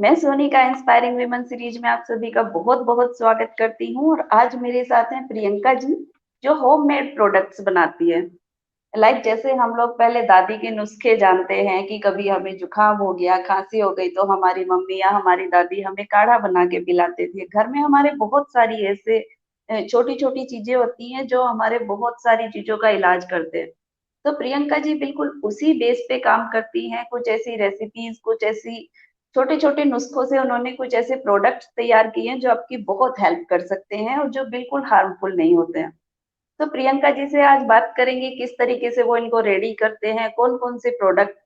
मैं सोनी का inspiring women series में आप सभी का बहुत बहुत स्वागत करती हूँ और आज मेरे साथ हैं प्रियंका जी जो होममेड प्रोडक्ट्स बनाती है। जैसे हम लोग पहले दादी के नुस्खे जानते हैं कि कभी हमें जुकाम हो गया, खांसी हो गई तो हमारी मम्मी या हमारी दादी हमें काढ़ा बना के पिलाते थे। घर में हमारे बहुत सारी ऐसे छोटी छोटी चीजें होती हैं जो हमारे बहुत सारी चीजों का इलाज करते हैं। तो प्रियंका जी बिल्कुल उसी बेस पे काम करती हैं। कुछ ऐसी रेसिपीज, कुछ ऐसी छोटे छोटे नुस्खों से उन्होंने कुछ ऐसे प्रोडक्ट्स तैयार किए हैं जो आपकी बहुत हेल्प कर सकते हैं और जो बिल्कुल हार्मफुल नहीं होते हैं। तो प्रियंका जी से आज बात करेंगे किस तरीके से वो इनको रेडी करते हैं, कौन कौन से प्रोडक्ट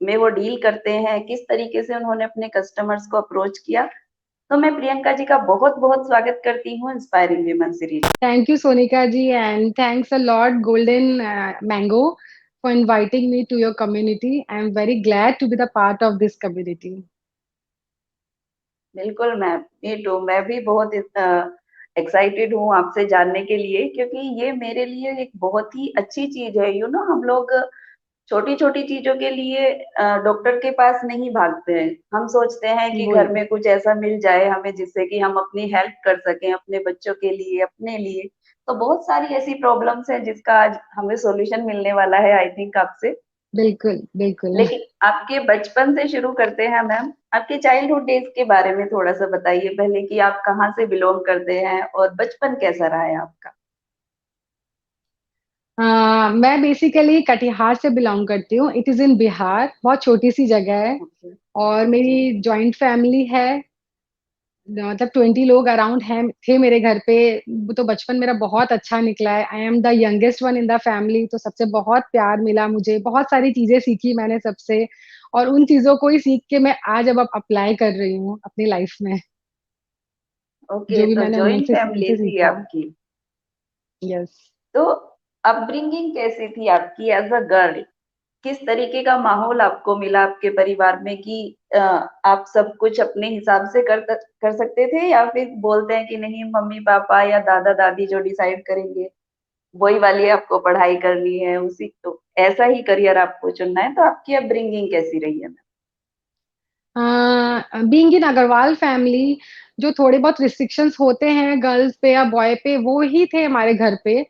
में वो डील करते हैं, किस तरीके से उन्होंने अपने कस्टमर्स को अप्रोच किया। तो मैं प्रियंका जी का बहुत बहुत स्वागत करती हूँ inspiring women series. Thank you, Sonika ji, and thanks a lot, Golden Mango, for inviting me to your community. I'm very glad to be the part of this community. बिल्कुल मैम, ये तो मैं भी बहुत एक्साइटेड हूँ आपसे जानने के लिए, क्योंकि ये मेरे लिए एक बहुत ही अच्छी चीज है। हम लोग छोटी छोटी चीजों के लिए डॉक्टर के पास नहीं भागते हैं। हम सोचते हैं कि घर बोल में कुछ ऐसा मिल जाए हमें जिससे कि हम अपनी हेल्प कर सकें, अपने बच्चों के लिए, अपने लिए। तो बहुत सारी ऐसी प्रॉब्लम्स हैं जिसका आज हमें सॉल्यूशन मिलने वाला है, आई थिंक आपसे। बिल्कुल बिल्कुल। लेकिन आपके बचपन से शुरू करते हैं मैम। आपके चाइल्डहुड डेज के बारे में थोड़ा सा बताइए पहले, कि आप कहाँ से बिलोंग करते हैं और बचपन कैसा रहा है आपका। मैं बेसिकली कटिहार से बिलोंग करती हूँ। इट इज इन बिहार, बहुत छोटी सी जगह है। ओके। और जी। मेरी जॉइंट फैमिली है। मतलब 20 लोग अराउंड हैं थे मेरे घर पे। तो बचपन मेरा बहुत अच्छा निकला है। I am the youngest one in the family, तो सबसे बहुत प्यार मिला मुझे, बहुत सारी चीजें सीखी मैंने सबसे। और उन चीजों को ही सीख के मैं आज अब अप्लाई कर रही हूँ अपनी लाइफ में, ओके, जो भी तो मैंने जॉइंट उनसे फैमिली उनसे थी सीखा। आपकी। यस। तो अपब्रिंगिंग कैसी थी आपकी एज अ गर्ल? किस तरीके का माहौल आपको मिला आपके परिवार में कि आप सब कुछ अपने हिसाब से कर सकते थे, या फिर बोलते हैं कि नहीं, मम्मी पापा या दादा दादी जो डिसाइड करेंगे वही वाली आपको पढ़ाई करनी है, उसी तो ऐसा ही करियर आपको चुनना है? तो आपकी अपब्रिंगिंग कैसी रही है? बीइंग इन अग्रवाल फैमिली, जो थोड़े बहुत रिस्ट्रिक्शंस होते हैं गर्ल्स पे या बॉय पे, वो ही थे हमारे घर पे।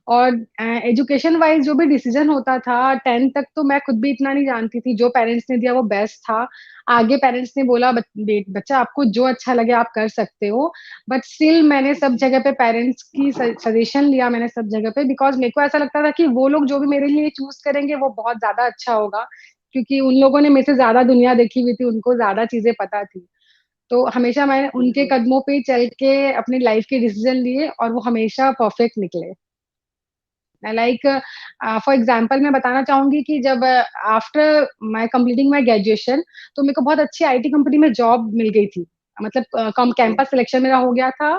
और एजुकेशन वाइज जो भी डिसीजन होता था 10th तक, तो मैं खुद भी इतना नहीं जानती थी। जो पेरेंट्स ने दिया वो बेस्ट था। आगे पेरेंट्स ने बोला बच्चा आपको जो अच्छा लगे आप कर सकते हो। बट स्टिल मैंने सब जगह पे पेरेंट्स की सजेशन लिया, मैंने सब जगह पे, बिकॉज मेरे को ऐसा लगता था कि वो लोग जो भी मेरे लिए चूज करेंगे वो बहुत ज्यादा अच्छा होगा। क्योंकि उन लोगों ने मेरे से ज्यादा दुनिया देखी हुई थी, उनको ज्यादा चीजें पता थी। तो हमेशा मैंने उनके बिल्कुल। कदमों पे चल के अपनी लाइफ के डिसीजन लिए, और वो हमेशा परफेक्ट निकले। लाइक फॉर एग्जाम्पल मैं बताना चाहूंगी कि जब after my completing my graduation, तो मेरे को बहुत अच्छी आईटी कंपनी में जॉब मिल गई थी। मतलब कम ओके। कैंपस सिलेक्शन मेरा हो गया था।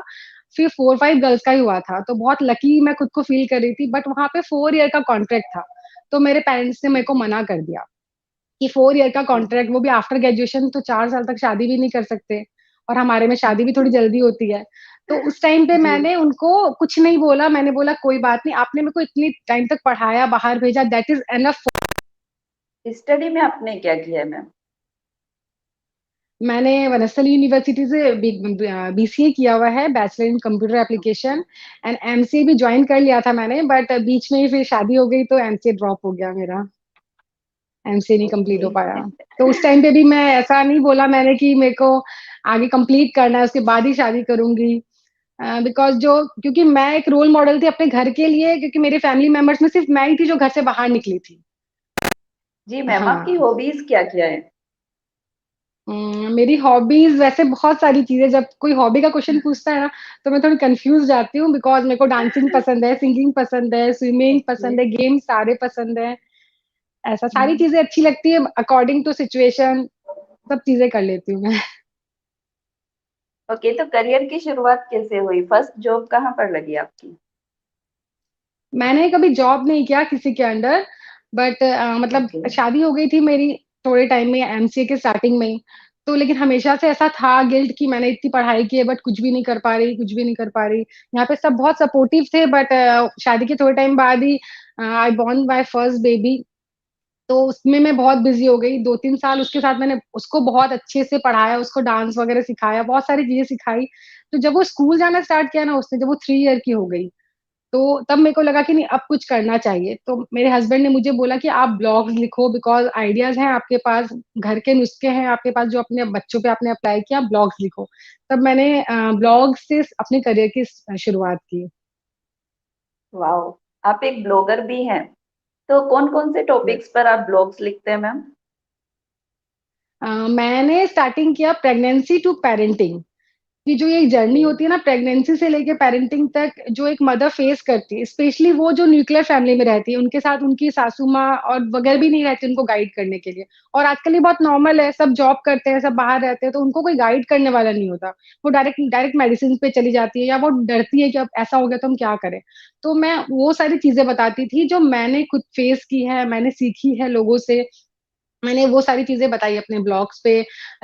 फिर 4-5 गर्ल्स का ही हुआ था, तो बहुत लकी मैं खुद को फील कर रही थी। बट वहां पे 4 ईयर का कॉन्ट्रैक्ट था। तो मेरे पेरेंट्स ने मेरे को मना कर दिया कि 4 ईयर का कॉन्ट्रैक्ट, वो भी आफ्टर ग्रेजुएशन, तो 4 साल तक शादी भी नहीं कर सकते। और हमारे में शादी भी थोड़ी जल्दी होती है। तो उस टाइम पे जी। मैंने उनको कुछ नहीं बोला। मैंने बोला कोई बात नहीं, आपने मेरे को इतनी टाइम तक पढ़ाया, बाहर भेजा, दैट इज एनफ। स्टडी में आपने क्या किया है मैम? मैंने वनस्थली यूनिवर्सिटी से बीसीए किया हुआ है, bachelor in computer okay. Application. And MCA भी ज्वाइन कर लिया था मैंने, बट बीच में ही फिर शादी हो गई तो एमसीए ड्रॉप हो गया मेरा। एमसीए नहीं कंप्लीट ओके। हो पाया। तो उस टाइम पे भी मैं ऐसा नहीं बोला मैंने कि मेरे को आगे कंप्लीट करना है उसके बाद ही शादी करूंगी। बिकॉज क्योंकि मैं एक रोल मॉडल थी अपने घर के लिए, क्योंकि मेरे फैमिली मेंबर्स में सिर्फ मैं ही थी जो घर से बाहर निकली थी। जी मैम, आपकी हाँ। हॉबीज क्या क्या है? मेरी हॉबीज वैसे बहुत सारी चीजें, जब कोई हॉबी का क्वेश्चन पूछता है ना, तो मैं थोड़ी कंफ्यूज जाती हूँ। बिकॉज मेरे को डांसिंग पसंद है, सिंगिंग पसंद है, स्विमिंग ओके। पसंद है, गेम सारे पसंद है। ऐसा सारी चीजें अच्छी लगती है, अकॉर्डिंग टू सिचुएशन सब चीजें कर लेती हूँ मैं। ओके, तो करियर की शुरुआत कैसे हुई? फर्स्ट जॉब कहाँ पर लगी आपकी? मैंने कभी जॉब नहीं किया किसी के अंडर। बट मतलब ओके। शादी हो गई थी मेरी थोड़े टाइम में, एमसीए के स्टार्टिंग में ही। तो लेकिन हमेशा से ऐसा था गिल्ट कि मैंने इतनी पढ़ाई की है बट कुछ भी नहीं कर पा रही, कुछ भी नहीं कर पा रही। यहाँ पे सब बहुत सपोर्टिव थे, बट शादी के थोड़े टाइम बाद ही I born my first baby. तो उसमें मैं बहुत बिजी हो गई 2-3 साल उसके साथ। मैंने उसको बहुत अच्छे से पढ़ाया, उसको डांस वगैरह सिखाया, बहुत सारी चीजें सिखाई। तो जब वो स्कूल जाना स्टार्ट किया ना उसने, जब वो 3 ईयर की हो गई, तो तब मेरे को लगा कि नहीं, अब कुछ करना चाहिए। तो मेरे हस्बैंड ने मुझे बोला कि आप ब्लॉग्स लिखो, बिकॉज आइडियाज हैं आपके पास, घर के नुस्खे हैं आपके पास जो अपने बच्चों पे आपने अप्लाई किया, ब्लॉग्स लिखो। तब मैंने ब्लॉग से अपने करियर की शुरुआत की। वाओ, आप एक ब्लॉगर भी हैं। तो कौन कौन से Yes. टॉपिक्स पर आप ब्लॉग्स लिखते हैं मैम? मैंने स्टार्टिंग किया प्रेगनेंसी टू पेरेंटिंग, कि जो ये जर्नी ओके। होती है ना प्रेगनेंसी से लेके पेरेंटिंग तक, जो एक मदर फेस करती है, स्पेशली वो जो न्यूक्लियर फैमिली में रहती है, उनके साथ उनकी सासू माँ और वगैरह भी नहीं रहती उनको गाइड करने के लिए। और आजकल ये बहुत नॉर्मल है, सब जॉब करते हैं, सब बाहर रहते हैं, तो उनको कोई गाइड करने वाला नहीं होता। वो डायरेक्ट डायरेक्ट मेडिसिन पे चली जाती है, या वो डरती है कि अब ऐसा हो गया तो हम क्या करें। तो मैं वो सारी चीजें बताती थी जो मैंने खुद फेस की है, मैंने सीखी है लोगों से। मैंने वो सारी चीजें बताई अपने ब्लॉग्स पे।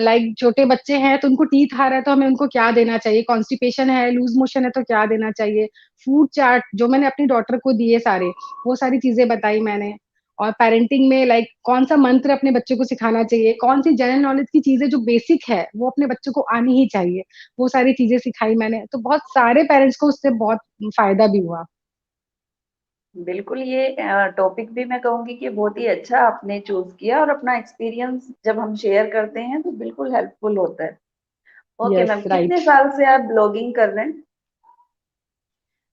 लाइक छोटे बच्चे हैं तो उनको टीथ आ रहा है तो हमें उनको क्या देना चाहिए, कॉन्स्टिपेशन है, लूज मोशन है तो क्या देना चाहिए, फूड चार्ट जो मैंने अपनी डॉटर को दिए सारे, वो सारी चीजें बताई मैंने। और पेरेंटिंग में लाइक कौन सा मंत्र अपने बच्चे को सिखाना चाहिए, कौन सी जनरल नॉलेज की चीजें जो बेसिक है वो अपने बच्चों को आनी ही चाहिए, वो सारी चीजें सिखाई मैंने। तो बहुत सारे पेरेंट्स को उससे बहुत फायदा भी हुआ। बिल्कुल, ये टॉपिक भी मैं कहूंगी कि बहुत ही अच्छा आपने चूज किया, और अपना एक्सपीरियंस जब हम शेयर करते हैं तो बिल्कुल हेल्पफुल होता है। Okay yes, ma'am, right. कितने साल से आप ब्लॉगिंग कर रहे हैं?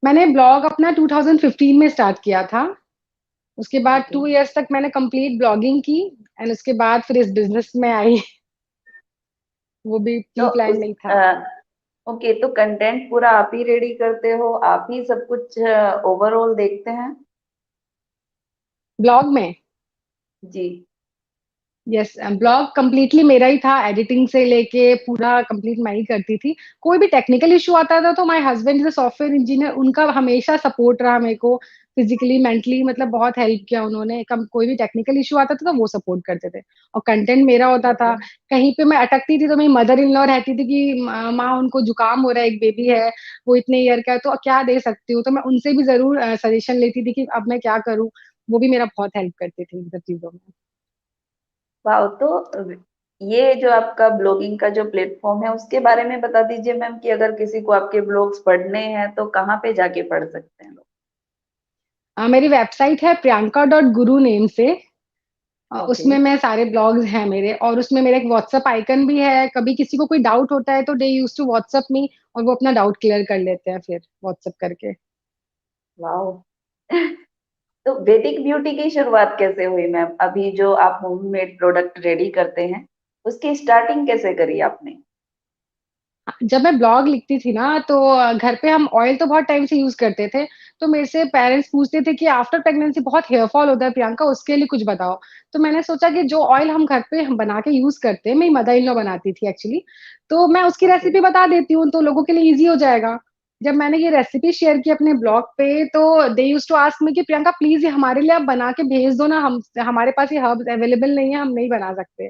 मैंने ब्लॉग अपना 2015 में स्टार्ट किया था। उसके बाद ओके। 2 इयर्स तक मैंने कंप्लीट ब्लॉगिंग की, एंड उसके बाद फिर इस बिजनेस में आई। वो भी तो प्री प्लान उस नहीं था। ओके, तो कंटेंट पूरा आप ही रेडी करते हो, आप ही सब कुछ ओवरऑल देखते हैं? ब्लॉग में, जी। यस, ब्लॉग कंप्लीटली मेरा ही था, एडिटिंग से लेके पूरा कंप्लीट मैं ही करती थी। कोई भी टेक्निकल इशू आता था तो my husband is software engineer, उनका हमेशा सपोर्ट रहा मेरे को, फिजिकली मेंटली, मतलब बहुत हेल्प किया उन्होंने। कम कोई भी टेक्निकल इशू आता था तो वो सपोर्ट करते थे। और कंटेंट मेरा होता था। ओके। कहीं पे मैं अटकती थी तो मेरी मदर इन लॉ रहती थी कि माँ उनको जुकाम हो रहा है, एक बेबी है, वो इतने ईयर का है, तो क्या दे सकती हूँ। तो मैं उनसे भी जरूर सजेशन लेती थी कि अब मैं क्या करूँ। वो भी मेरा बहुत हेल्प करती थी इन सब चीजों में। वाह, तो ये जो आपका ब्लॉगिंग का जो प्लेटफॉर्म है उसके बारे में बता दीजिए मैम, कि अगर किसी को आपके ब्लॉग्स पढ़ने हैं तो कहाँ पे जाके पढ़ सकते हैं लोग? मेरी वेबसाइट है priyanka.guru नेम से। ओके। उसमें मैं सारे ब्लॉग्स हैं मेरे, और उसमें मेरा एक व्हाट्सएप आइकन भी है। कभी किसी को कोई डाउट होता है तो दे यूज टू व्हाट्सएप मी, और वो अपना डाउट क्लियर कर लेते हैं फिर व्हाट्सएप करके। वाह। तो वैदिक ब्यूटी की शुरुआत कैसे हुई मैम? अभी जो आप होममेड प्रोडक्ट रेडी करते हैं, उसकी स्टार्टिंग कैसे करी आपने? जब मैं ब्लॉग लिखती थी ना तो घर पे हम ऑयल तो बहुत टाइम से यूज करते थे। तो मेरे से पेरेंट्स पूछते थे कि आफ्टर प्रेगनेंसी बहुत हेयर फॉल होता है प्रियंका, उसके लिए कुछ बताओ। तो मैंने सोचा कि जो ऑयल हम घर पे हम बना के यूज करते हैं, मेरी मदर इन लॉ बनाती थी एक्चुअली, तो मैं उसकी ओके। रेसिपी बता देती हूँ तो लोगों के लिए इजी हो जाएगा। जब मैंने ये रेसिपी शेयर की अपने ब्लॉग पे, तो दे यूज टू आस्क मी कि प्रियंका प्लीज ये हमारे लिए आप बना के भेज दो ना, हम हमारे पास ये हर्ब्स अवेलेबल नहीं है, हम नहीं बना सकते।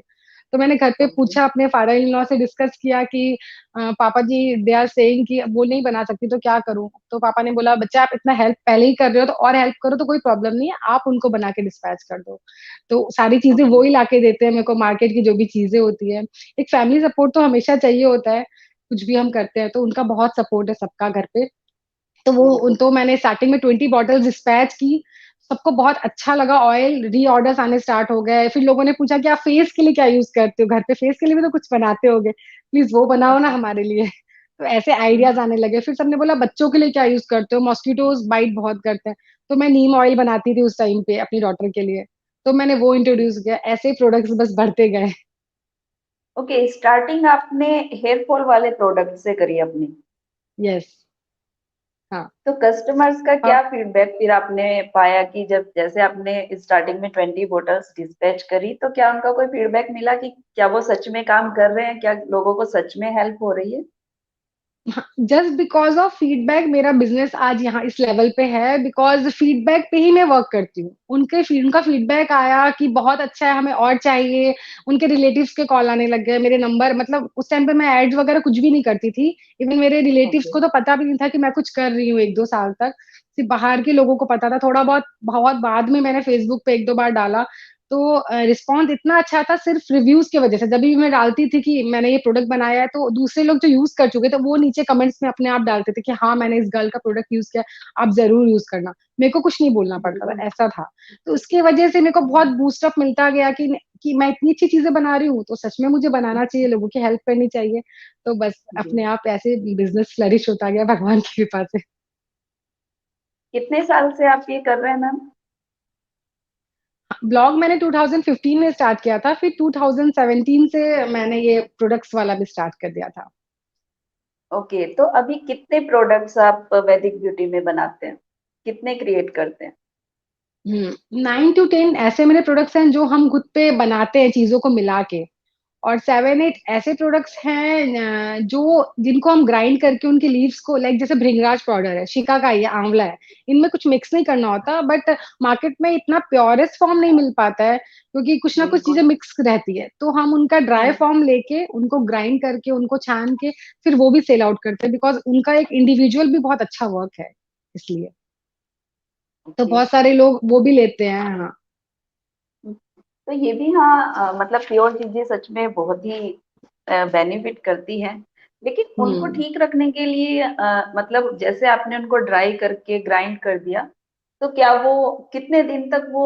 तो मैंने घर पे ओके। पूछा, अपने फादर इन लॉ से डिस्कस किया कि पापा जी दे आर सेइंग कि वो नहीं बना सकती तो क्या करूं। तो पापा ने बोला बच्चा आप इतना हेल्प पहले ही कर रहे हो तो और हेल्प करो, तो कोई प्रॉब्लम नहीं है, आप उनको बना के डिस्पैच कर दो। तो सारी चीजें ओके। वो ही लाके देते हैं मेरे को, मार्केट की जो भी चीजें होती है। एक फैमिली सपोर्ट तो हमेशा चाहिए होता है, कुछ भी हम करते हैं तो उनका बहुत सपोर्ट है सबका घर पे। तो वो उन बिल्कुल। तो मैंने स्टार्टिंग में 20 बॉटल्स डिस्पैच की। सबको बहुत अच्छा लगा ऑयल, री ऑर्डर्स आने स्टार्ट हो गए। फिर लोगों ने पूछा कि आप फेस के लिए क्या यूज करते हो, घर पे फेस के लिए भी तो कुछ बनाते होगे, प्लीज वो बनाओ ना हमारे लिए। तो ऐसे आइडियाज आने लगे। फिर सबने बोला बच्चों के लिए क्या यूज करते हो, मॉस्किटोज बाइट बहुत करते हैं। तो मैं नीम ऑयल बनाती थी उस टाइम पे अपनी डॉटर के लिए, तो मैंने वो इंट्रोड्यूस किया। ऐसे प्रोडक्ट्स बस बढ़ते गए। ओके, स्टार्टिंग आपने हेयर फॉल वाले प्रोडक्ट से करी अपनी? यस। हाँ। तो कस्टमर्स का अब क्या फीडबैक फिर आपने पाया, कि जब जैसे आपने स्टार्टिंग में 20 बॉटल्स डिस्पैच करी, तो क्या उनका कोई फीडबैक मिला कि क्या वो सच में काम कर रहे हैं, क्या लोगों को सच में हेल्प हो रही है? जस्ट बिकॉज ऑफ फीडबैक मेरा बिजनेस आज यहाँ इस लेवल पे है, बिकॉज फीडबैक पे ही मैं वर्क करती हूँ। उनका फीडबैक आया कि बहुत अच्छा है, हमें और चाहिए। उनके रिलेटिव्स के कॉल आने लग गए, मेरे नंबर, मतलब उस टाइम पे मैं एड्स वगैरह कुछ भी नहीं करती थी। इवन मेरे रिलेटिव्स ओके। को तो पता भी नहीं था कि मैं कुछ कर रही हूँ 1-2 साल तक। सिर्फ बाहर के लोगों को पता था, थोड़ा बहुत बहुत बाद में मैंने फेसबुक पे 1-2 बार डाला। तो रिस्पॉन्स इतना अच्छा था सिर्फ रिव्यूज की वजह से। जब भी मैं डालती थी कि मैंने ये प्रोडक्ट बनाया है, तो दूसरे लोग जो यूज कर चुके थे वो नीचे कमेंट्स में अपने आप डालते थे कि हाँ मैंने इस गर्ल का प्रोडक्ट यूज किया, आप जरूर यूज करना। मेरे को कुछ नहीं बोलना पड़ता था, बिल्कुल। ऐसा था। तो उसकी वजह से मेरे को बहुत बूस्टअप मिलता गया कि मैं इतनी अच्छी चीजें बना रही हूँ, तो सच में मुझे बनाना चाहिए, लोगों की हेल्प करनी चाहिए। तो बस जी। अपने आप ऐसे बिजनेस फ्लरिश होता गया भगवान की कृपा से। कितने साल से आप ये कर रहे हैं मैम? ब्लॉग मैंने 2015 में स्टार्ट किया था, फिर 2017 से मैंने ये प्रोडक्ट्स वाला भी स्टार्ट कर दिया था। ओके, तो अभी कितने प्रोडक्ट्स आप वैदिक ब्यूटी में बनाते हैं? कितने क्रिएट करते हैं? 9 to 10 ऐसे मेरे प्रोडक्ट्स हैं जो हम खुद पे बनाते हैं चीजों को मिला के। और 7-8 ऐसे प्रोडक्ट्स हैं जो जिनको हम ग्राइंड करके उनके लीव्स को, लाइक जैसे भृंगराज पाउडर है, शिकाकाई है, आंवला है, इनमें कुछ मिक्स नहीं करना होता, बट मार्केट में इतना प्योरेस्ट फॉर्म नहीं मिल पाता है क्योंकि कुछ ना कुछ चीजें बिल्कुल। मिक्स रहती है। तो हम उनका ड्राई हम्म। फॉर्म लेके उनको ग्राइंड करके उनको छान के फिर वो भी सेल आउट करते हैं, बिकॉज उनका एक इंडिविजुअल भी बहुत अच्छा वर्क है, इसलिए। तो ओके। बहुत सारे लोग वो भी लेते हैं, हाँ। तो ये भी, हाँ, मतलब प्योर चीजें सच में बहुत ही बेनिफिट करती हैं। लेकिन उनको हम्म ठीक रखने के लिए मतलब जैसे आपने उनको ड्राई करके ग्राइंड कर दिया, तो क्या वो कितने दिन तक वो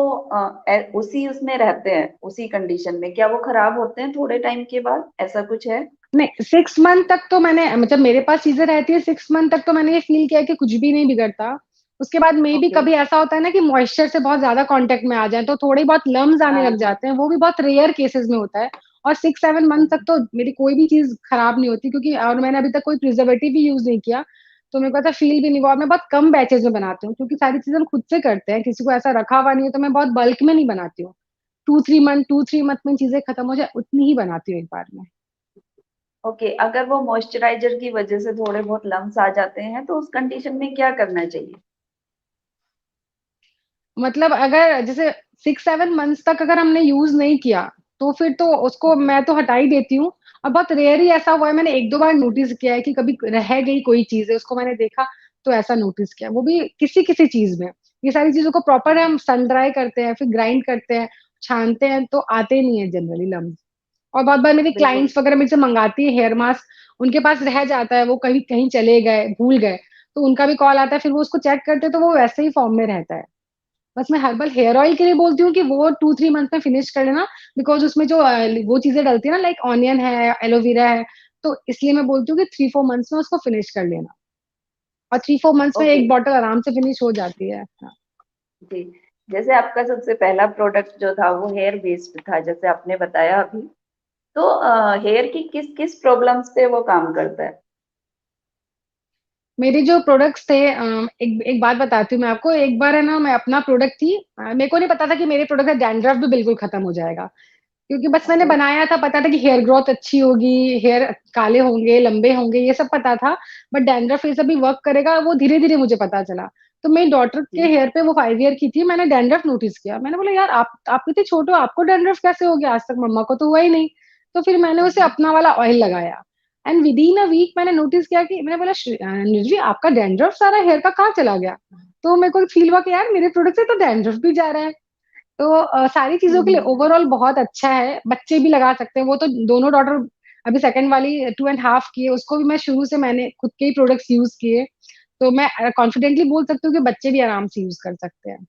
उसी उसमें रहते हैं, उसी कंडीशन में? क्या वो खराब होते हैं थोड़े टाइम के बाद? ऐसा कुछ है? नहीं, 6 मंथ तक तो मैंने, मतलब मेरे पास चीजें रहती है 6 मंथ तक, तो मैंने ये फील किया कि कुछ भी नहीं बिगड़ता। उसके बाद मे भी ओके। कभी ऐसा होता है ना कि मॉइस्चर से बहुत ज्यादा कांटेक्ट में आ जाए तो थोड़ी बहुत लम्स आने हाँ, लग हाँ। जाते हैं, वो भी बहुत रेयर केसेस में होता है। और 6-7 मंथ तक तो मेरी कोई भी चीज खराब नहीं होती, क्योंकि और मैंने अभी तक कोई प्रिजर्वेटिव भी यूज नहीं किया, तो मेरे को ऐसा फील भी नहीं हुआ। और मैं बहुत कम बैचेज में बनाती हूँ क्योंकि सारी चीजें हम खुद से करते हैं, किसी को ऐसा रखा हुआ नहीं है, तो मैं बहुत बल्क में नहीं बनाती हूँ। 2-3 मंथ में चीजें खत्म हो जाए उतनी ही बनाती हूँ एक बार में। ओके, अगर वो मॉइस्चराइजर की वजह से थोड़े बहुत लम्स आ जाते हैं, तो उस कंडीशन में क्या करना चाहिए? मतलब अगर जैसे 6-7 मंथ्स तक अगर हमने यूज नहीं किया, तो फिर तो उसको मैं तो हटा ही देती हूँ। और बहुत रेयर ही ऐसा हुआ है, मैंने 1-2 बार नोटिस किया है कि कभी रह गई कोई चीज है, उसको मैंने देखा तो ऐसा नोटिस किया, वो भी किसी किसी चीज में। ये सारी चीजों को प्रॉपर हम सन ड्राई करते हैं, फिर ग्राइंड करते हैं, छानते हैं, तो आते नहीं है जनरली लम्स। और बहुत बार मेरी बिल्कुल। क्लाइंट्स वगैरह मुझसे मंगाती है हेयर मास्क, उनके पास रह जाता है, वो कहीं कहीं चले गए, भूल गए, तो उनका भी कॉल आता है, फिर वो उसको चेक करते हैं तो वो वैसे ही फॉर्म में रहता है। बस मैं हर्बल हेयर ऑयल के लिए बोलती हूँ कि वो 2-3 मंथ में फिनिश कर लेना, बिकॉज उसमें जो वो चीजें डलती है ना, लाइक ऑनियन है, एलोवेरा है, तो इसलिए मैं बोलती हूँ कि 3-4 मंथ्स में उसको फिनिश कर लेना। और 3-4 मंथ्स में ओके। एक बॉटल आराम से फिनिश हो जाती है, हाँ। जी। जैसे आपका सबसे पहला प्रोडक्ट जो था वो हेयर बेस्ड था, जैसे आपने बताया अभी, तो हेयर की किस किस प्रॉब्लम्स पे वो काम करता है? मेरे जो प्रोडक्ट्स थे, एक एक बात बताती हूँ मैं आपको। एक बार है ना, मैं अपना प्रोडक्ट थी, मेरे को नहीं पता था कि मेरे प्रोडक्ट का डैंड्रफ भी बिल्कुल खत्म हो जाएगा, क्योंकि बस मैंने ओके। बनाया था, पता था कि हेयर ग्रोथ अच्छी होगी, हेयर काले होंगे, लंबे होंगे, ये सब पता था। बट डैंड्रफ ये सब भी वर्क करेगा, वो धीरे धीरे मुझे पता चला। तो मेरी डॉटर के जी। हेयर पे, वो 5 ईयर की थी, मैंने डैंड्रफ नोटिस किया। मैंने बोला यार आप इतने छोटे हो, आपको डैंड्रफ कैसे हो गया? आज तक मम्मा को तो हुआ ही नहीं। तो फिर मैंने उसे अपना वाला ऑयल लगाया, and within a week मैंने नोटिस किया कि, मैंने बोला निर्जी आपका डैंड्रफ सारा हेयर का कहाँ चला गया? तो मेरे को फील हुआ कि यार मेरे प्रोडक्ट से तो डैंड्रफ भी जा रहा है। तो सारी चीजों के लिए हम्म। ओवरऑल बहुत अच्छा है, बच्चे भी लगा सकते हैं। वो तो दोनों डॉटर, अभी सेकंड वाली 2.5 की है, उसको भी मैं शुरू से मैंने खुद के ही प्रोडक्ट्स यूज किए, तो मैं कॉन्फिडेंटली बोल सकती हूँ कि बच्चे भी आराम से यूज कर सकते हैं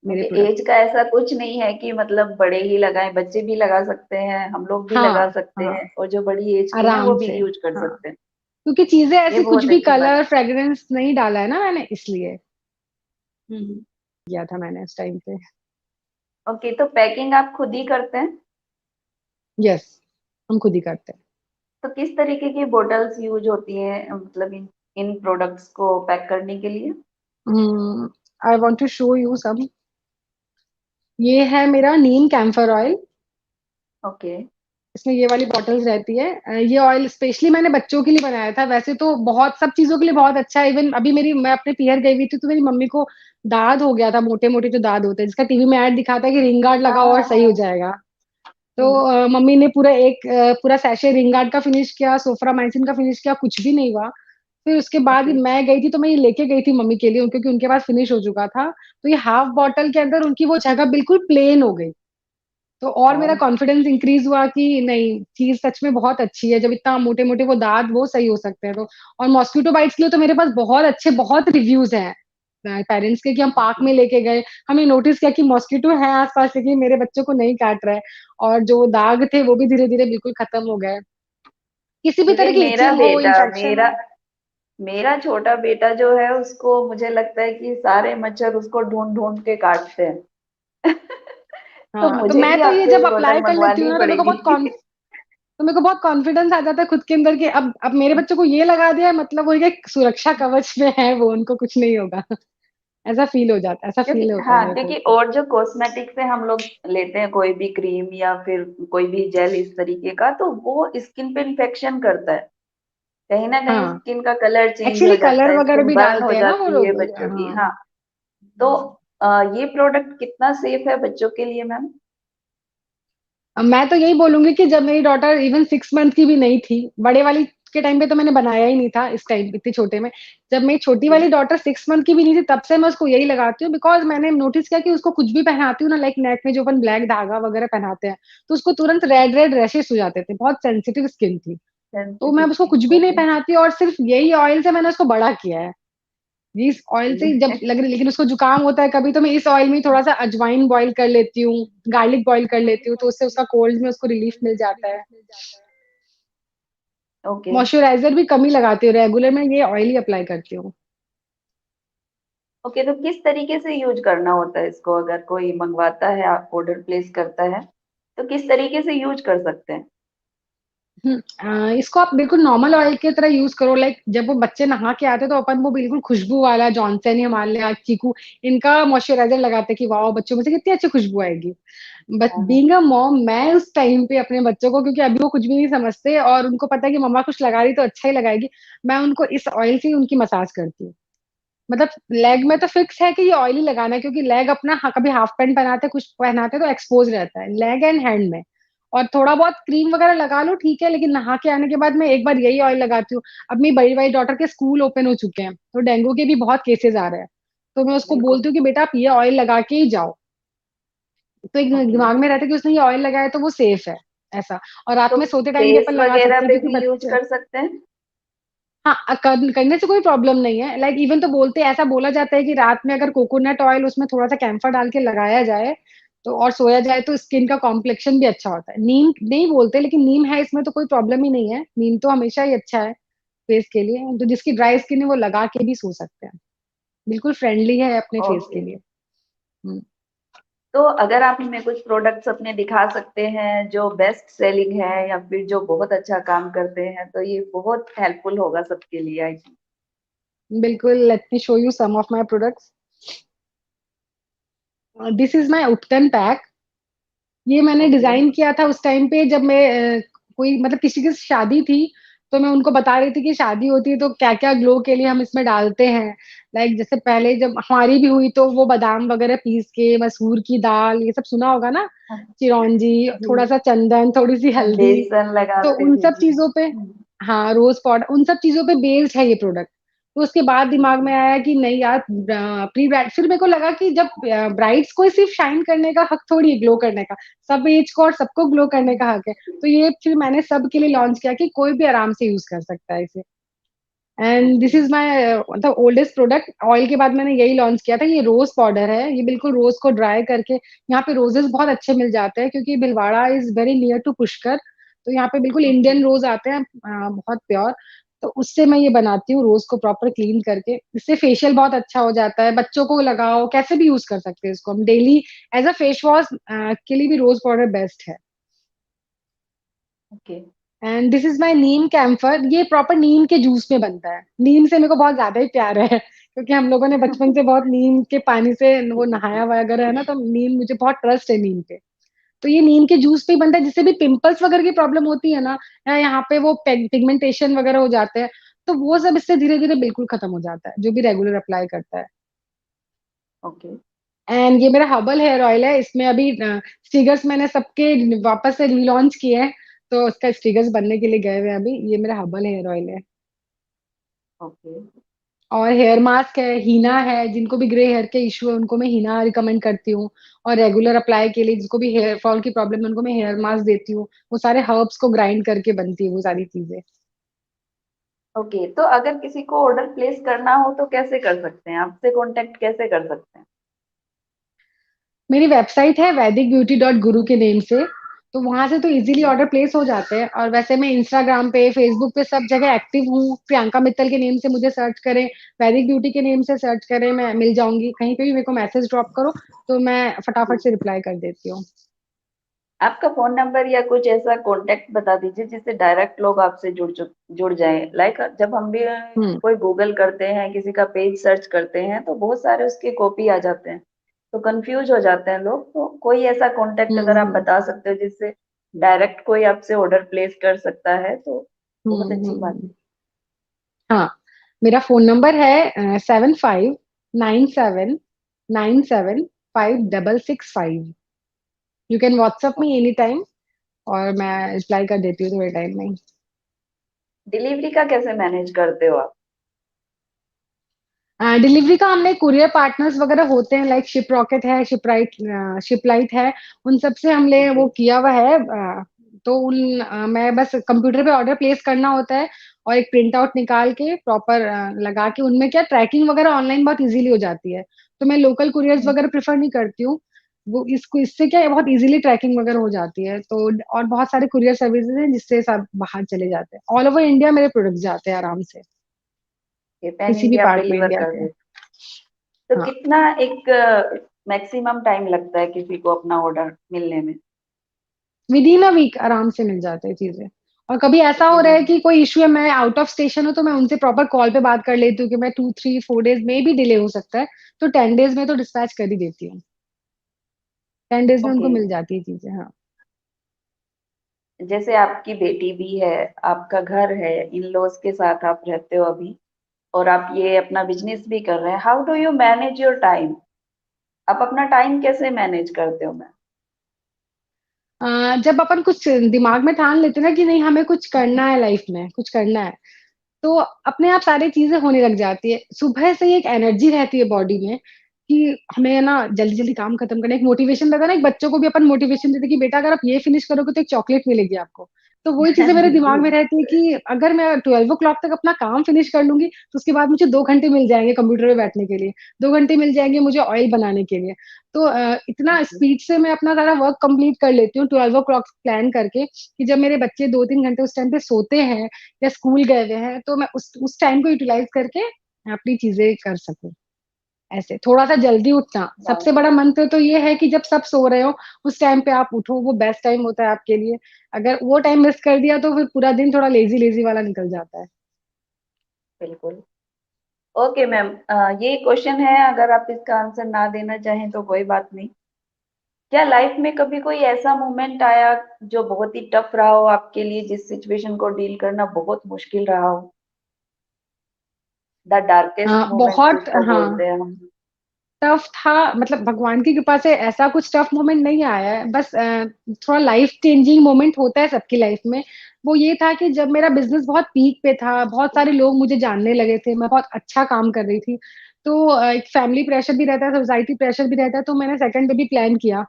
मेरे ओके, प्रोडक्ट। एज का ऐसा कुछ नहीं है कि मतलब बड़े ही लगाएं? बच्चे भी लगा सकते हैं, हम लोग भी हाँ लगा सकते हाँ, हैं, और जो बड़ी एज के हैं वो आराम भी से, यूज कर हाँ। सकते हैं। क्योंकि चीजें ये ऐसे कुछ बहुत भी अच्छी बात कलर फ्रेग्रेंस नहीं डाला है ना मैंने, इसलिए है। किया था मैंने उस टाइम पे। ओके, तो पैकिंग आप खुद ही करते हैं? यस, हम खुद ही करते हैं। तो किस तरीके की बोटल्स यूज होती हैं, मतलब इन इन प्रोडक्ट्स को पैक करने के लिए? I want to show you सब। ये है मेरा नीम कैम्फर ऑयल। ओके। इसमें ये वाली बॉटल्स रहती है। ये ऑयल स्पेशली मैंने बच्चों के लिए बनाया था, वैसे तो बहुत सब चीजों के लिए बहुत अच्छा है। इवन अभी मैं अपने पियर गई हुई थी, तो मेरी मम्मी को दाद हो गया था, मोटे मोटे जो दाद होते हैं, जिसका टीवी में ऐड दिखाता है कि रिंग गार्ड हाँ, लगाओ और हाँ, सही हो हाँ। जाएगा। तो हम्म। मम्मी ने पूरा सैशे रिंग गार्ड का फिनिश किया, सोफ्रामाइसिन का फिनिश किया, कुछ भी नहीं हुआ। फिर उसके बाद ओके। मैं गई थी, तो मैं ये लेके गई थी मम्मी के लिए, क्योंकि उनके पास फिनिश हो चुका था। तो ये हाफ बॉटल के अंदर उनकी वो जगह बिल्कुल प्लेन हो गई। तो और मेरा वाह। कॉन्फिडेंस इंक्रीज हुआ कि नहीं, चीज सच में बहुत अच्छी है, जब इतना मोटे मोटे वो दांत वो सही हो सकते हैं तो। और मॉस्किटो बाइट्स के लिए तो मेरे पास बहुत अच्छे बहुत रिव्यूज हैं पेरेंट्स के, कि हम पार्क में लेके गए, हमने नोटिस किया कि मॉस्किटो है आसपास, लेकिन मेरे बच्चों को नहीं काट रहा है, और जो दाग थे वो भी धीरे धीरे बिल्कुल खत्म हो गए। किसी भी क्योंकि तरह की मेरा इचिंग हो, बेटा इन्फेक्शन मेरा हो। मेरा छोटा बेटा जो है उसको मुझे लगता है कि सारे मच्छर उसको ढूंढ ढूंढ के काटते हैं। तो हाँ, तो मुझे मैं भी तो ये आपसे जब अप्लाई प्रोडक्ट कर लेती हूँ मंगवानी ना, पड़ेगी। तो मेरे को बहुत कॉन्फिडेंस आ जाता है खुद के अंदर कि अब मेरे बच्चों को ये लगा दिया है, मतलब वो एक सुरक्षा कवच में है, वो उनको कुछ नहीं होगा। ऐसा फील हो जाता है, ऐसा क्योंकि फील होता है हाँ, मेरे को। क्योंकि और जो कॉस्मेटिक से हम लोग लेते हैं कोई भी क्रीम या फिर कोई भी जेल इस तरीके का, तो वो स्किन पे इन्फेक्शन करता है, कहीं ना कहीं हाँ, स्किन का कलर चेंज हो एक्चुअली जाता कलर है, वगैरह स्किन भी बर्न हो डालते हैं ना वो जाती है लोग। बच्चों की। हाँ। हाँ। तो ये प्रोडक्ट कितना सेफ है बच्चों के लिए मैम? अब मैं तो यही बोलूंगी कि जब मेरी डॉटर इवन 6 मंथ की भी नहीं थी, बड़े वाली के टाइम पे तो मैंने बनाया ही नहीं था, इस टाइम इतने छोटे में। जब मेरी छोटी जी। वाली डॉटर 6 मंथ की भी नहीं थी, तब से मैं उसको यही लगाती हूँ, बिकॉज मैंने नोटिस किया कि उसको कुछ भी पहनाती हूँ ना, लाइक नेक में जो अपन ब्लैक धागा वगैरह पहनाते हैं, तो उसको तुरंत रेड रेड रैशेस हो जाते थे, बहुत सेंसिटिव स्किन थी। तो मैं सेंसिटिव उसको स्किन। कुछ भी नहीं ओके। पहनाती, और सिर्फ यही ऑयल से मैंने उसको बड़ा किया है। इस ऑयल से ही जब लग रही, लेकिन उसको जुकाम होता है कभी, तो मैं इस ऑयल में थोड़ा सा अजवाइन बॉईल कर लेती हूँ, गार्लिक बॉईल कर लेती हूँ, तो उससे उसका कोल्ड में उसको रिलीफ मिल जाता है। ओके। मॉइस्चराइजर भी कम ही लगाती हूँ, रेगुलर में ये ऑयल ही अप्लाई करती हूँ। ओके, तो किस तरीके से यूज करना होता है इसको, अगर कोई मंगवाता है, आप ऑर्डर प्लेस करता है, तो किस तरीके से यूज कर सकते हैं? इसको आप बिल्कुल नॉर्मल ऑयल की तरह यूज करो, लाइक जब वो बच्चे नहा के आते हैं तो अपन वो बिल्कुल खुशबू वाला जॉनसन, हिमालय, चीकू, इनका मॉइस्चराइजर लगाते हैं कि वाह बच्चों में से कितनी अच्छी खुशबू आएगी। बट हाँ हाँ। बीइंग अ मॉम, मैं उस टाइम पे अपने बच्चों को, क्योंकि अभी वो कुछ भी नहीं समझते और उनको पता है कि मम्मा कुछ लगा रही तो अच्छा ही लगाएगी, मैं उनको इस ऑयल से ही उनकी मसाज करती हूँ। मतलब लेग में तो फिक्स है कि ये ऑयल ही लगाना है, क्योंकि लेग अपना कभी हाफ पैंट पहनाते कुछ पहनाते तो एक्सपोज रहता है लेग एंड हैंड में। और थोड़ा बहुत क्रीम वगैरह लगा लो ठीक है, लेकिन नहा के आने के बाद मैं एक बार यही ऑयल लगाती हूँ। अब मेरी बड़ी बड़ी डॉटर के स्कूल ओपन हो चुके हैं, तो डेंगू के भी बहुत केसेस आ रहे हैं, तो मैं उसको बिल्कुल। बोलती हूँ कि बेटा आप ये ऑयल लगा के ही जाओ। तो एक ओके। दिमाग में रहता है कि उसने ये ऑयल लगाया तो वो सेफ है, ऐसा। और रात तो में सोते टाइम भी फेस अपन लगा वगैरह सकते हैं, पे क्योंकि भी यूज बच्चे। कर सकते हैं? हाँ, करने से कोई प्रॉब्लम नहीं है, लाइक इवन तो बोलते हैं, ऐसा बोला जाता है कि रात में अगर कोकोनट ऑयल उसमें थोड़ा सा कैम्फर डाल के लगाया जाए तो और सोया जाए तो स्किन का कॉम्प्लेक्शन भी अच्छा होता है। नीम नहीं बोलते, लेकिन नीम है इसमें तो कोई प्रॉब्लम ही नहीं है, नीम तो हमेशा ही अच्छा है फेस के लिए, तो जिसकी ड्राई स्किन है वो लगा के भी सो सकते हैं, बिल्कुल फ्रेंडली है अपने फेस के ओके। लिए। हम्म। तो अगर आप हमें कुछ प्रोडक्ट्स अपने दिखा सकते हैं जो बेस्ट सेलिंग है या फिर जो बहुत अच्छा काम करते हैं, तो ये बहुत हेल्पफुल होगा सबके लिए, आई थिंक। बिल्कुल, let me show you some of my products. This is my ubtan pack. ये मैंने ओके। डिजाइन किया था उस टाइम पे जब मैं कोई मतलब किसी की शादी थी, तो मैं उनको बता रही थी कि शादी होती है तो क्या क्या ग्लो के लिए हम इसमें डालते हैं। लाइक जैसे पहले जब हमारी भी हुई तो वो बादाम वगैरह पीस के, मसूर की दाल, ये सब सुना होगा ना, हाँ, चिरौंजी, थोड़ा जी। सा चंदन, थोड़ी सी हल्दी, बेसन तो लगाते उन थे सब जी। चीजों पे, हाँ रोज पाउडर, उन सब चीजों पे बेस्ड है ये प्रोडक्ट। तो उसके बाद दिमाग में आया कि नहीं यार, प्री ब्राइड, फिर मेरे को लगा कि जब ब्राइड्स को ही सिर्फ शाइन करने का हक थोड़ी है, ग्लो करने का, सब एज को और सबको ग्लो करने का हक है। तो ये फिर मैंने सबके लिए लॉन्च किया कि कोई भी आराम से यूज कर सकता है इसे। And okay. This is my मतलब ओल्डेस्ट प्रोडक्ट। ऑयल के बाद मैंने यही लॉन्च किया था, ये रोज पाउडर है, ये बिल्कुल रोज को ड्राई करके, यहाँ पे रोजेस बहुत अच्छे मिल जाते हैं क्योंकि Bhilwara is very near to Pushkar, तो यहाँ पे बिल्कुल ओके। इंडियन रोज आते हैं, बहुत प्योर। तो उससे मैं ये बनाती हूँ रोज को प्रॉपर क्लीन करके, इससे फेशियल बहुत अच्छा हो जाता है, बच्चों को लगाओ, कैसे भी यूज कर सकते हैं इसको हम daily as a face wash के लिए भी रोज पाउडर बेस्ट है। Okay. And this is my neem camphor, ये प्रॉपर नीम के जूस में बनता है, नीम से मेरे को बहुत ज्यादा ही प्यार है क्योंकि हम लोगों ने बचपन से बहुत नीम के पानी से वो नहाया वगैरह है ना, तो नीम, मुझे बहुत ट्रस्ट है नीम पे। तो ये नीम के जूस पे ही बनता है, जिससे भी पिंपल्स वगैरह की प्रॉब्लम होती है ना, या यहाँ पे वो पिगमेंटेशन वगैरह हो जाते हैं, तो वो सब इससे धीरे धीरे बिल्कुल खत्म हो जाता है, जो भी रेगुलर अप्लाई करता है। ओके। एंड ये मेरा हर्बल हेयर ऑयल है, इसमें अभी स्टिकर्स मैंने सबके वापस से रीलॉन्च किए हैं, तो उसका स्टिकर्स बनने के लिए गए हुए हैं अभी। ये मेरा हर्बल हेयर ऑयल है। ओके। और हेयर मास्क है, हीना है, जिनको भी ग्रे हेयर के इश्यू है उनको मैं हीना रिकमेंड करती हूँ। और रेगुलर अप्लाई के लिए जिसको भी हेयर फॉल की प्रॉब्लम है उनको मैं हेयर मास्क देती हूँ। वो सारे हर्ब्स को ग्राइंड करके बनती है वो सारी चीजें। ओके, तो अगर किसी को ऑर्डर प्लेस करना हो तो कैसे कर सकते हैं, आपसे कांटेक्ट कैसे कर सकते हैं? मेरी वेबसाइट है वैदिक ब्यूटी डॉट गुरु के नेम से। तो वहां से तो इजीली ऑर्डर प्लेस हो जाते हैं। और वैसे मैं इंस्टाग्राम पे, फेसबुक पे सब जगह एक्टिव हूँ। प्रियंका मित्तल के नेम से मुझे सर्च करें, वैदिक ब्यूटी के नेम से सर्च करें, मैं मिल जाऊंगी। कहीं पे भी मेरे को मैसेज ड्रॉप करो तो मैं फटाफट से रिप्लाई कर देती हूँ। आपका फोन नंबर या कुछ ऐसा कांटेक्ट बता दीजिए जिससे डायरेक्ट लोग आपसे जुड़ जाएं। लाइक जब हम भी हम्म कोई गूगल करते हैं, किसी का पेज सर्च करते हैं तो बहुत सारे उसके कॉपी आ जाते हैं, तो कंफ्यूज हो जाते हैं लोग। तो कोई ऐसा कांटेक्ट अगर आप हम्म बता सकते हो जिससे डायरेक्ट कोई आपसे ऑर्डर प्लेस कर सकता है तो बहुत अच्छी बात हम्म। हाँ, मेरा फोन नंबर है 75979757 यू कैन व्हाट्सअप है। Me any time. और मैं रिप्लाई कर देती हूँ थोड़े टाइम में। डिलीवरी का कैसे मैनेज करते हो आप? डिलीवरी का हमने कुरियर पार्टनर्स वगैरह होते हैं, लाइक शिप रॉकेट है, शिपलाइट है। उन सब से हमने ओके। वो किया हुआ है। तो मैं बस कंप्यूटर पे ऑर्डर प्लेस करना होता है और एक प्रिंट आउट निकाल के प्रॉपर लगा के उनमें क्या ट्रैकिंग वगैरह ऑनलाइन बहुत इजीली हो जाती है। तो मैं लोकल कुरियर्स वगैरह प्रेफर नहीं करती हूँ। वो इसको इससे क्या है, बहुत इजीली ट्रैकिंग वगैरह हो जाती है। तो और बहुत सारे कुरियर सर्विसेज हैं जिससे सब बाहर चले जाते हैं। ऑल ओवर इंडिया मेरे प्रोडक्ट जाते हैं आराम से, पैन किसी भी इंडिया आप पार्ट में डिलीवर इंडिया कर के। देते? तो हाँ, कितना एक मैक्सिमम टाइम लगता है किसी को अपना ऑर्डर मिलने में? विद इन अ वीक आराम से मिल जाते हैं चीजें। और कभी ऐसा हो विदिन रहा अ है कि कोई इश्यू है, मैं आउट ऑफ स्टेशन हूँ, तो मैं उनसे प्रॉपर कॉल पे बात कर लेती हूँ कि मैं 2 3 4 डेज में भी डिले हो सकता है। तो 10 डेज में तो डिस्पैच कर ही देती हूँ। 10 डेज में उनको ओके। मिल जाती है चीजें। हाँ। जैसे आपकी बेटी भी है, आपका घर है, इन लॉज के साथ आप रहते हो अभी, और आप ये अपना बिजनेस भी कर रहे हैं, how do you manage your time? आप अपना टाइम कैसे मैनेज करते हो मैम? जब अपन कुछ दिमाग में ठान लेते हैं ना कि नहीं हमें कुछ करना है, लाइफ में कुछ करना है, तो अपने आप सारी चीजें होने लग जाती है। सुबह से ही एक एनर्जी रहती है बॉडी में कि हमें ना जल्दी जल्दी काम खत्म करना। एक मोटिवेशन रहता है ना, एक बच्चों को भी अपन मोटिवेशन देते हैं कि बेटा अगर आप ये फिनिश करोगे तो एक चॉकलेट मिलेगी आपको। तो वही चीजें मेरे दिमाग में बिल्कुल। रहती है कि अगर मैं 12 o'clock तक अपना काम फिनिश कर लूंगी तो उसके बाद मुझे 2 घंटे मिल जाएंगे कंप्यूटर पे बैठने के लिए। 2 घंटे मिल जाएंगे मुझे ऑयल बनाने के लिए। तो इतना स्पीड से मैं अपना सारा वर्क कंप्लीट कर लेती हूँ 12 o'clock प्लान करके कि जब मेरे बच्चे 2 3 घंटे उस टाइम पे सोते हैं या स्कूल गए हुए हैं तो मैं उस टाइम को यूटिलाइज करके अपनी चीजें कर सकूं। ऐसे थोड़ा सा जल्दी उठना वाह। सबसे बड़ा मंत्र तो ये है कि जब सब सो रहे हो उस टाइम पे आप उठो, वो बेस्ट टाइम होता है आपके लिए। अगर वो टाइम मिस कर दिया तो फिर पूरा दिन थोड़ा लेजी लेजी वाला निकल जाता है। बिल्कुल। ओके मैम, ये क्वेश्चन है, अगर आप इसका आंसर ना देना चाहें तो कोई बात नहीं। क्या लाइफ में कभी कोई ऐसा मोमेंट आया जो बहुत ही टफ रहा हो आपके लिए, जिस सिचुएशन को डील करना बहुत मुश्किल रहा हो? द डार्केस्ट मोमेंट बहुत जिसको हाँ, बोलते हैं हम। टफ था। मतलब भगवान की कृपा से ऐसा कुछ टफ मोमेंट नहीं आया है। बस थोड़ा लाइफ चेंजिंग मोमेंट होता है सबकी लाइफ में। वो ये था कि जब मेरा बिजनेस बहुत पीक पे था, बहुत सारे लोग मुझे जानने लगे थे, मैं बहुत अच्छा काम कर रही थी। तो एक फैमिली प्रेशर भी रहता है, सोसाइटी प्रेशर भी रहता है, तो मैंने सेकंड बेबी प्लान किया।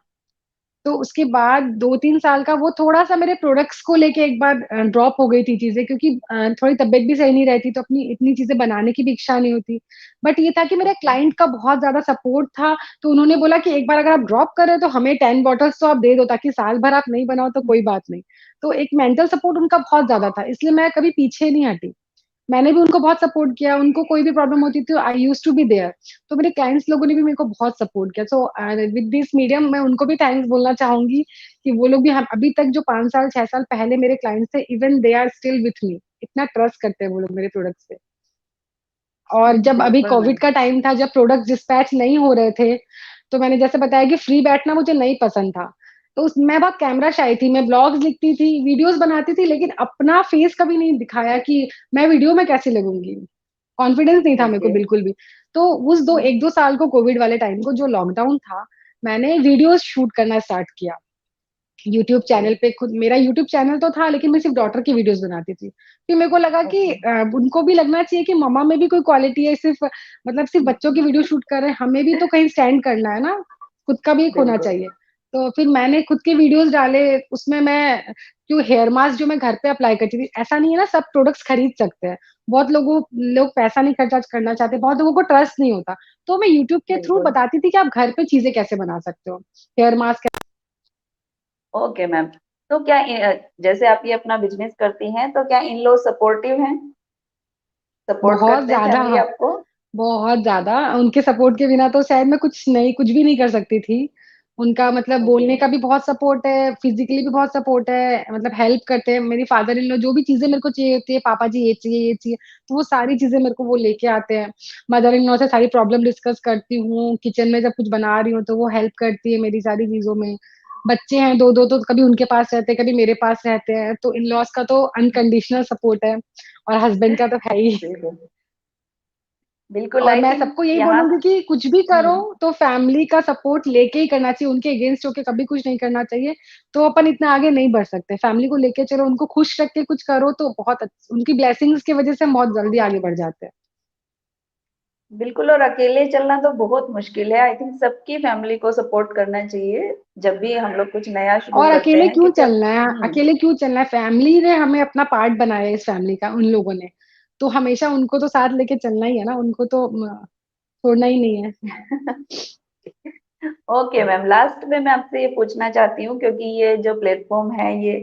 तो उसके बाद 2 3 साल का वो थोड़ा सा मेरे प्रोडक्ट्स को लेके एक बार ड्रॉप हो गई थी चीजें, क्योंकि थोड़ी तबीयत भी सही नहीं रहती तो अपनी इतनी चीजें बनाने की भी इच्छा नहीं होती। बट ये था कि मेरे ओके। क्लाइंट का बहुत ज्यादा सपोर्ट था। तो उन्होंने बोला कि एक बार अगर आप ड्रॉप कर रहे हो तो हमें 10 बॉटल्स तो आप दे दो, ताकि साल भर आप नहीं बनाओ तो कोई बात नहीं। तो एक मेंटल सपोर्ट उनका बहुत ज्यादा था, इसलिए मैं कभी पीछे नहीं हटी। मैंने भी उनको बहुत सपोर्ट किया, उनको कोई भी प्रॉब्लम होती थी आई यूज टू बी देयर। तो मेरे क्लाइंट्स लोगों ने भी मेरे को बहुत सपोर्ट किया। सो विद दिस मीडियम मैं उनको भी थैंक्स बोलना चाहूंगी कि वो लोग भी हम अभी तक जो 5 साल 6 साल पहले मेरे क्लाइंट्स थे, even they are still with me. इतना ट्रस्ट करते हैं वो लोग मेरे प्रोडक्ट्स पे। और जब अभी बिल्कुल कोविड मैम। का टाइम था, जब प्रोडक्ट डिस्पैच नहीं हो रहे थे, तो मैंने जैसे बताया कि फ्री बैठना मुझे नहीं पसंद था। तो मैं बहुत कैमरा शाई थी, मैं ब्लॉग्स लिखती थी, वीडियोस बनाती थी, लेकिन अपना फेस कभी नहीं दिखाया कि मैं वीडियो में कैसे लगूंगी। कॉन्फिडेंस नहीं था मेरे को ओके। बिल्कुल भी। तो उस 1 2 साल को, कोविड वाले टाइम को जो लॉकडाउन था, मैंने वीडियोस शूट करना स्टार्ट किया। यूट्यूब चैनल पे खुद मेरा यूट्यूब चैनल तो था, लेकिन मैं सिर्फ डॉटर की वीडियोस बनाती थी। फिर मेरे को लगा कि ओके। उनको भी लगना चाहिए कि मम्मा में भी कोई क्वालिटी है, सिर्फ मतलब सिर्फ बच्चों की वीडियो शूट कर रहे हैं, हमें भी तो कहीं स्टैंड करना है ना, खुद का भी एक होना बिल्कुल। चाहिए। तो फिर मैंने खुद के वीडियोस डाले, उसमें मैं जो हेयर मास्क जो मैं घर पे अप्लाई करती थी, ऐसा नहीं है ना सब प्रोडक्ट्स खरीद सकते हैं। बहुत लोग पैसा नहीं खर्चा करना चाहते, बहुत लोगों को ट्रस्ट नहीं होता। तो मैं यूट्यूब के थ्रू बिल्कुल। बताती थी कि आप घर पे चीजें कैसे बना सकते हो, हेयर मास्क। Okay ma'am. तो क्या जैसे आप ये अपना बिजनेस करती हैं, तो क्या इन लोग सपोर्टिव हैं, सपोर्ट बहुत करते हैं ज्यादा, फैमिली आपको? बहुत ज्यादा उनके सपोर्ट के बिना तो शायद मैं कुछ भी नहीं कर सकती थी। उनका मतलब ओके। बोलने का भी बहुत सपोर्ट है, फिजिकली भी बहुत सपोर्ट है, मतलब हेल्प करते हैं। मेरी फादर इन लॉ जो भी चीजें मेरे को चाहिए होती है, पापा जी ये चाहिए, तो वो सारी चीजें मेरे को वो लेके आते हैं। मदर इन लॉ से सारी प्रॉब्लम डिस्कस करती हूँ, किचन में जब कुछ बना रही हूँ तो वो हेल्प करती है मेरी सारी चीजों में। बच्चे हैं दो दो, तो कभी उनके पास रहते हैं, कभी मेरे पास रहते हैं, तो इन लॉज का तो अनकंडीशनल सपोर्ट है, और हस्बैंड का तो है ही। बिल्कुल। बिल्कुल, और आई मैं थिंक सबको यही यहाँ। बोलूंगी कि कुछ भी करो हम्म। तो फैमिली का सपोर्ट लेके ही करना चाहिए, उनके अगेंस्ट होके कभी कुछ नहीं करना चाहिए। तो अपन इतना आगे नहीं बढ़ सकते। फैमिली को लेके चलो, उनको खुश रख के कुछ करो तो उनकी ब्लेसिंग्स की वजह से हम बहुत जल्दी आगे बढ़ जाते हैं। बिल्कुल, और अकेले चलना तो बहुत मुश्किल है। आई थिंक सबकी फैमिली को सपोर्ट करना चाहिए जब भी हम लोग कुछ नया शुरू और करते अकेले हैं, क्यों क्योंकि अब चलना है, अकेले क्यों चलना है, फैमिली ने हमें अपना पार्ट बनाया है, इस फैमिली का उन लोगों ने। तो हमेशा उनको तो साथ लेके चलना ही है ना, उनको तो छोड़ना ही नहीं है। ओके मैम, लास्ट में मैं आपसे ये पूछना चाहती हूँ, क्योंकि ये जो प्लेटफॉर्म है ये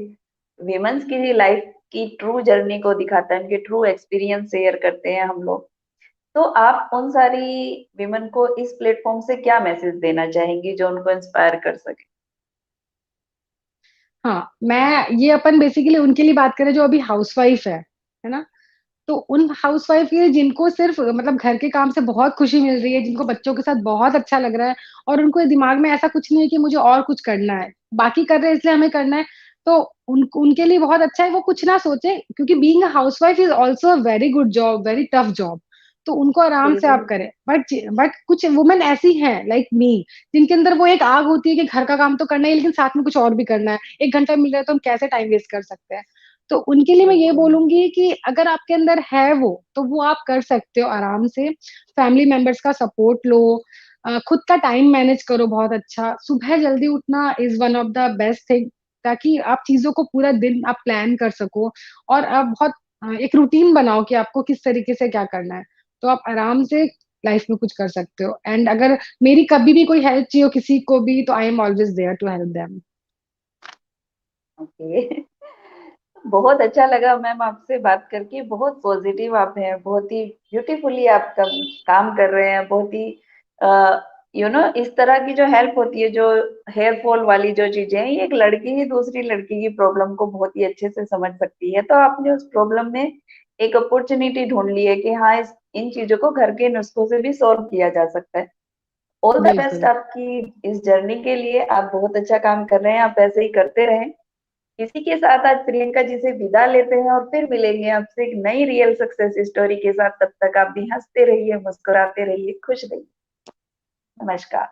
विमेंस की लाइफ की ट्रू जर्नी को दिखाता है, उनके ट्रू एक्सपीरियंस शेयर करते हैं हम लोग। तो आप उन सारी विमेन को इस प्लेटफॉर्म से क्या मैसेज देना चाहेंगी जो उनको इंस्पायर कर सके? हाँ, मैं ये अपन बेसिकली उनके लिए बात करें जो अभी हाउसवाइफ है ना। तो उन हाउसवाइफ के जिनको सिर्फ मतलब घर के काम से बहुत खुशी मिल रही है, जिनको बच्चों के साथ बहुत अच्छा लग रहा है, और उनको दिमाग में ऐसा कुछ नहीं है कि मुझे और कुछ करना है, बाकी कर रहे हैं इसलिए हमें करना है, तो उनके लिए बहुत अच्छा है, वो कुछ ना सोचे, क्योंकि being a housewife is also a very good job, very tough job. तो उनको आराम से आप बिल्कुल। करें, बट कुछ वुमेन ऐसी हैं लाइक मी, जिनके अंदर वो एक आग होती है कि घर का काम तो करना है, लेकिन साथ में कुछ और भी करना है, 1 घंटा मिल रहा है तो हम कैसे टाइम वेस्ट कर सकते हैं। तो उनके लिए मैं ये बिल्कुल। बोलूंगी कि अगर आपके अंदर है वो, तो वो आप कर सकते हो आराम से। फैमिली मेंबर्स का सपोर्ट लो, खुद का टाइम मैनेज करो बहुत अच्छा, सुबह जल्दी उठना is one of the best thing, ताकि आप चीजों को पूरा दिन आप प्लान कर सको, और आप बहुत एक रूटीन बनाओ कि आपको किस तरीके से क्या करना है, तो आप आराम से लाइफ में कुछ कर सकते हो। एंड अगर मेरी कभी भी कोई हेल्प चाहिए हो किसी को भी, तो I am always there to help them. Okay. बहुत अच्छा लगा मैम आपसे बात करके। बहुत पॉजिटिव आप हैं, बहुत ही ब्यूटीफुली आप काम कर रहे हैं, बहुत ही इस तरह की जो हेल्प होती है, जो हेयर फॉल वाली जो चीजें हैं, ये एक लड़की ही दूसरी लड़की की प्रॉब्लम को बहुत ही अच्छे से समझ सकती है। तो आपने उस प्रॉब्लम में एक अपॉर्चुनिटी ढूंढ ली है कि हाँ, इन चीजों को घर के नुस्खों से भी सॉल्व किया जा सकता है। ऑल द बेस्ट बिल्कुल। आपकी इस जर्नी के लिए। आप बहुत अच्छा काम कर रहे हैं, आप ऐसे ही करते रहें। इसी के साथ आज प्रियंका जी से विदा लेते हैं, और फिर मिलेंगे आपसे एक नई रियल सक्सेस स्टोरी के साथ। तब तक आप भी हंसते रहिए, मुस्कुराते रहिए, खुश रहिए। नमस्कार।